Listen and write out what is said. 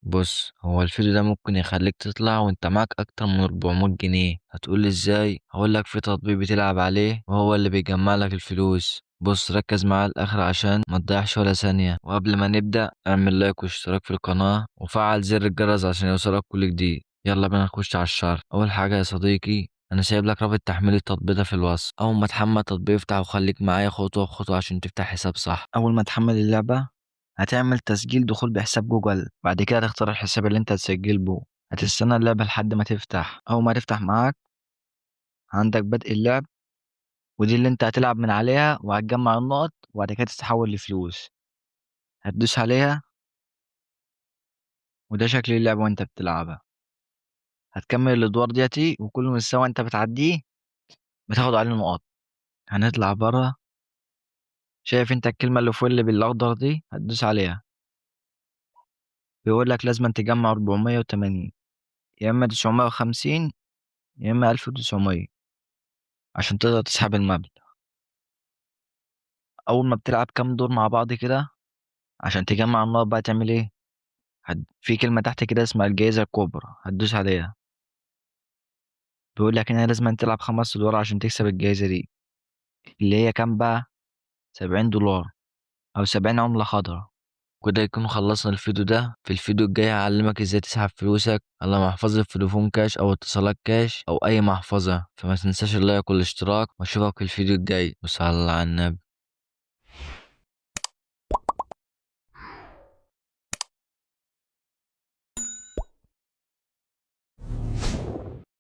بص، هو الفيديو ده ممكن يخليك تطلع وانت معاك اكتر من 400 جنيه. هتقول ازاي؟ هقولك في تطبيق بتلعب عليه وهو اللي بيجمع لك الفلوس. بص، ركز معايا الاخر عشان ما تضيعش ولا ثانية. وقبل ما نبدأ اعمل لايك واشتراك في القناة وفعل زر الجرس عشان يوصلك كل جديد. يلا بينا نخش على الشرح. اول حاجة يا صديقي، انا سايب لك رابط تحميل التطبيق ده في الوصف. اول ما تحمل التطبيق افتح وخليك معايا خطوة بخطوة عشان تفتح حساب صح. اول ما تحمل اللعبة هتعمل تسجيل دخول بحساب جوجل. بعد كده هتختار الحساب اللي انت هتسجل به. هتستنى اللعبة لحد ما تفتح. اول ما تفتح معاك عندك بدء اللعب، ودي اللي انت هتلعب من عليها وهتجمع النقط وبعد كده تتحول لفلوس. هتدوس عليها وده شكل اللعبة وانت بتلعبها. هتكمل الادوار ديتي وكل مستوى انت بتعديه بتاخد عليه نقط. هنطلع بره. شايف انت الكلمة اللي فوق اللي بالاخضر دي؟ هتدوس عليها. بيقول لك لازم تجمع 480، يا اما 950 يا اما 1900 عشان تقدر تسحب المبلغ. اول ما بتلعب كام دور مع بعض كده عشان تجمع النقط بقى تعمل ايه؟ في كلمة تحت كده اسمها الجائزة الكبرى، هتدوس عليها. بيقول لك هنا لازم تلعب 5 ادوار عشان تكسب الجائزة دي، اللي هي كام بقى؟ 70 دولار او 70 عملة خضراء. كده يكون خلصنا الفيديو ده. في الفيديو الجاي هعلمك ازاي تسحب فلوسك على محفظة فودافون كاش او اتصالات كاش او اي محفظة. فما تنساش اللايك والاشتراك واشوفك في الفيديو الجاي. وصلى على النبي.